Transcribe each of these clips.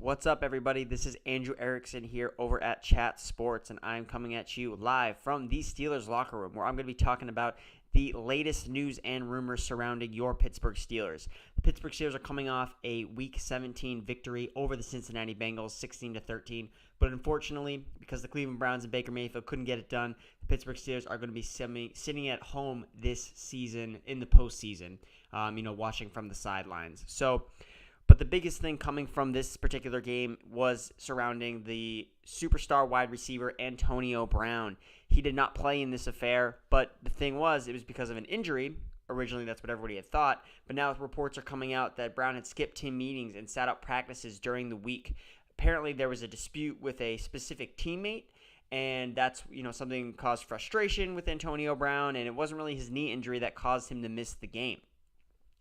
What's up, everybody? This is Andrew Erickson here over at Chat Sports, and I'm coming at you live from the Steelers locker room, where I'm going to be talking about the latest news and rumors surrounding your Pittsburgh Steelers. The Pittsburgh Steelers are coming off a Week 17 victory over the Cincinnati Bengals, 16-13. But unfortunately, because the Cleveland Browns and Baker Mayfield couldn't get it done, the Pittsburgh Steelers are going to be sitting at home this season in the postseason, watching from the sidelines. But the biggest thing coming from this particular game was surrounding the superstar wide receiver Antonio Brown. He did not play in this affair, but the thing was, it was because of an injury. Originally, that's what everybody had thought, but now reports are coming out that Brown had skipped team meetings and sat out practices during the week. Apparently, there was a dispute with a specific teammate, and that's something caused frustration with Antonio Brown, and it wasn't really his knee injury that caused him to miss the game.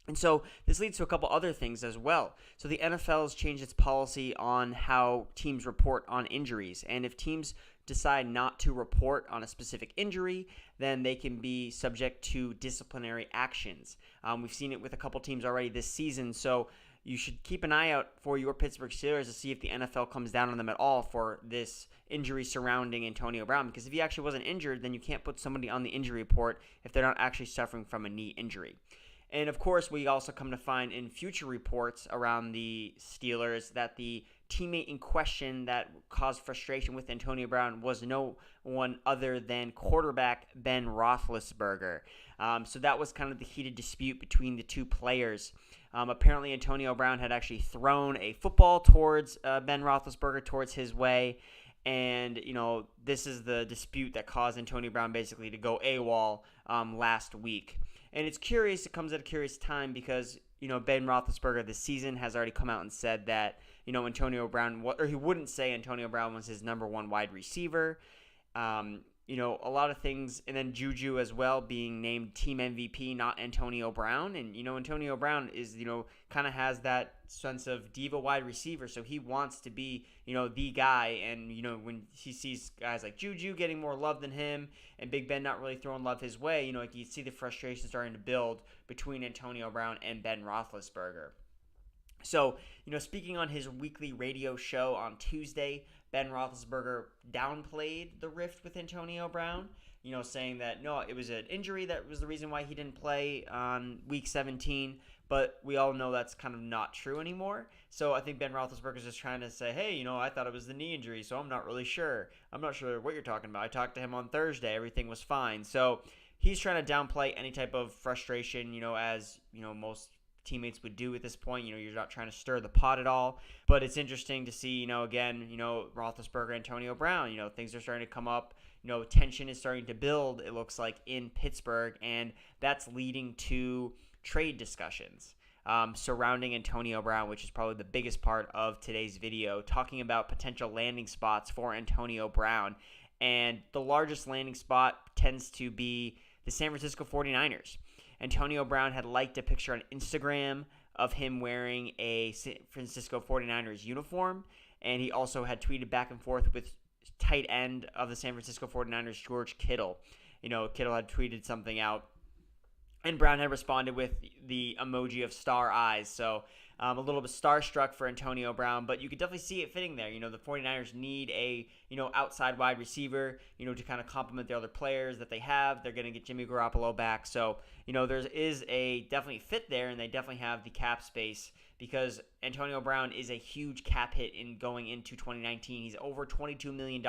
And so this leads to a couple other things as well. So the NFL has changed its policy on how teams report on injuries. And if teams decide not to report on a specific injury, then they can be subject to disciplinary actions. We've seen it with a couple teams already this season. So you should keep an eye out for your Pittsburgh Steelers to see if the NFL comes down on them at all for this injury surrounding Antonio Brown. Because if he actually wasn't injured, then you can't put somebody on the injury report if they're not actually suffering from a knee injury. And, of course, we also come to find in future reports around the Steelers that the teammate in question that caused frustration with Antonio Brown was no one other than quarterback Ben Roethlisberger. So that was kind of the heated dispute between the two players. Apparently, Antonio Brown had actually thrown a football towards Ben Roethlisberger, towards his way. And, this is the dispute that caused Antonio Brown basically to go AWOL last week. And it's curious, it comes at a curious time because, Ben Roethlisberger this season has already come out and said that, Antonio Brown, or he wouldn't say Antonio Brown was his number one wide receiver. A lot of things, and then Juju as well being named team MVP, not Antonio Brown. And, Antonio Brown is, kind of has that sense of diva wide receiver. So he wants to be, the guy. And, when he sees guys like Juju getting more love than him and Big Ben not really throwing love his way, you see the frustration starting to build between Antonio Brown and Ben Roethlisberger. So, speaking on his weekly radio show on Tuesday, Ben Roethlisberger downplayed the rift with Antonio Brown, saying that, no, it was an injury that was the reason why he didn't play on Week 17, but we all know that's kind of not true anymore. So I think Ben Roethlisberger is just trying to say, hey, I thought it was the knee injury, so I'm not really sure. I'm not sure what you're talking about. I talked to him on Thursday. Everything was fine. So he's trying to downplay any type of frustration, as, most teammates would do at this point. You're not trying to stir the pot at all. But it's interesting to see, again, Roethlisberger, Antonio Brown, things are starting to come up. Tension is starting to build, it looks like, in Pittsburgh, and that's leading to trade discussions surrounding Antonio Brown, which is probably the biggest part of today's video, talking about potential landing spots for Antonio Brown. And the largest landing spot tends to be the San Francisco 49ers. Antonio Brown had liked a picture on Instagram of him wearing a San Francisco 49ers uniform, and he also had tweeted back and forth with tight end of the San Francisco 49ers, George Kittle. Kittle had tweeted something out, and Brown had responded with the emoji of star eyes. So a little bit starstruck for Antonio Brown, but you could definitely see it fitting there. The 49ers need a, outside wide receiver, to kind of complement the other players that they have. They're going to get Jimmy Garoppolo back. So, there is a definitely fit there, and they definitely have the cap space because Antonio Brown is a huge cap hit in going into 2019. He's over $22 million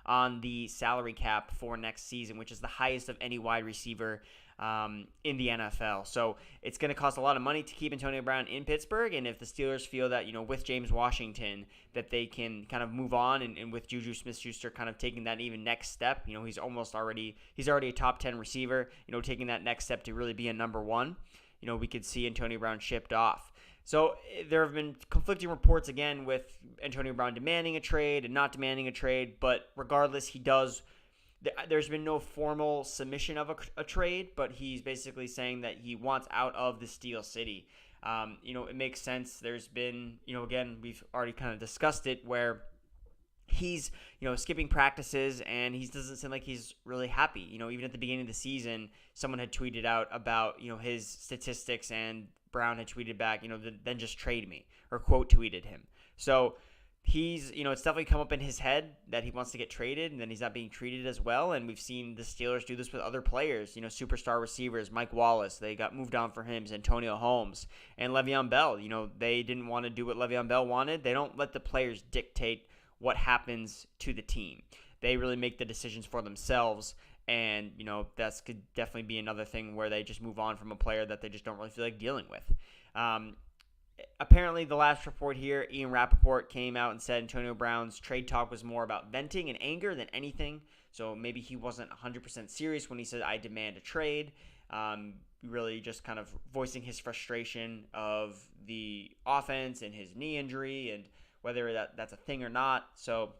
on the salary cap for next season, which is the highest of any wide receiver in the NFL. So it's going to cost a lot of money to keep Antonio Brown in Pittsburgh. And if the Steelers feel that, with James Washington, that they can kind of move on and with Juju Smith-Schuster kind of taking that even next step, he's already a top 10 receiver, taking that next step to really be a number one, we could see Antonio Brown shipped off. So there have been conflicting reports again with Antonio Brown demanding a trade and not demanding a trade, but regardless, there's been no formal submission of a trade, but he's basically saying that he wants out of the Steel City. It makes sense. There's been, again, we've already kind of discussed it where he's, skipping practices and he doesn't seem like he's really happy. Even at the beginning of the season, someone had tweeted out about, his statistics and Brown had tweeted back, then just trade me, or quote tweeted him. So he's, it's definitely come up in his head that he wants to get traded, and then he's not being treated as well. And we've seen the Steelers do this with other players, superstar receivers. Mike Wallace, they got moved on for him. Antonio Holmes and Le'Veon Bell. They didn't want to do what Le'Veon Bell wanted. They don't let the players dictate what happens to the team. They really make the decisions for themselves. And, that could definitely be another thing where they just move on from a player that they just don't really feel like dealing with. Apparently, the last report here, Ian Rappaport came out and said Antonio Brown's trade talk was more about venting and anger than anything. So maybe he wasn't 100% serious when he said, I demand a trade. Really just kind of voicing his frustration of the offense and his knee injury and whether that's a thing or not. So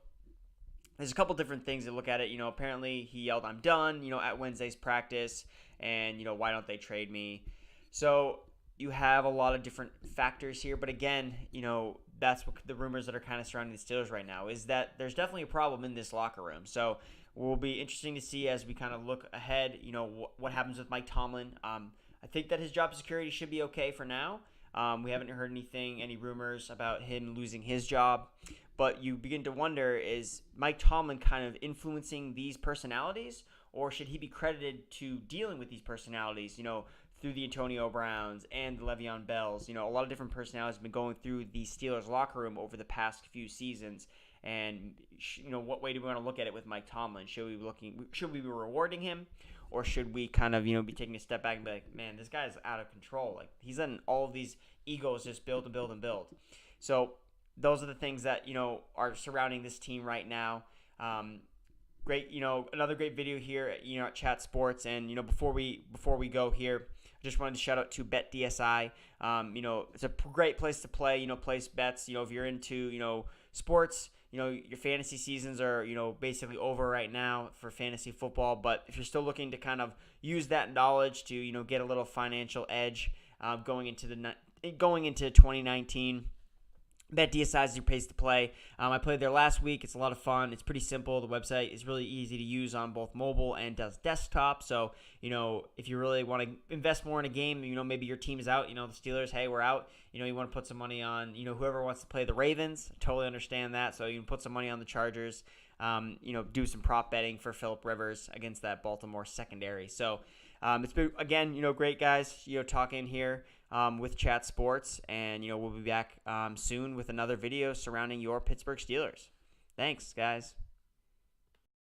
there's a couple different things to look at it. Apparently he yelled, I'm done, at Wednesday's practice. And, why don't they trade me? So you have a lot of different factors here. But again, that's what the rumors that are kind of surrounding the Steelers right now is that there's definitely a problem in this locker room. So it will be interesting to see as we kind of look ahead, what happens with Mike Tomlin. I think that his job security should be okay for now. We haven't heard any rumors about him losing his job. But you begin to wonder, is Mike Tomlin kind of influencing these personalities, or should he be credited to dealing with these personalities, through the Antonio Browns and the Le'Veon Bells? A lot of different personalities have been going through the Steelers locker room over the past few seasons. And, what way do we want to look at it with Mike Tomlin? Should we be rewarding him, or should we kind of, be taking a step back and be like, man, this guy's out of control. Like, he's letting all of these egos just build and build and build. So those are the things that, are surrounding this team right now. Great, another great video here, at Chat Sports. And, before we go here, I just wanted to shout out to BetDSI. It's a great place to play, place bets. If you're into, sports, your fantasy seasons are, basically over right now for fantasy football. But if you're still looking to kind of use that knowledge to, get a little financial edge going into 2019, BetDSI is your place to play. I played there last week. It's a lot of fun. It's pretty simple. The website is really easy to use on both mobile and desktop. So, if you really want to invest more in a game, maybe your team is out, the Steelers, hey, we're out. You want to put some money on, whoever wants to play the Ravens. I totally understand that. So you can put some money on the Chargers, do some prop betting for Phillip Rivers against that Baltimore secondary. So it's been, again, great guys, talking here with Chat Sports. And, we'll be back soon with another video surrounding your Pittsburgh Steelers. Thanks, guys.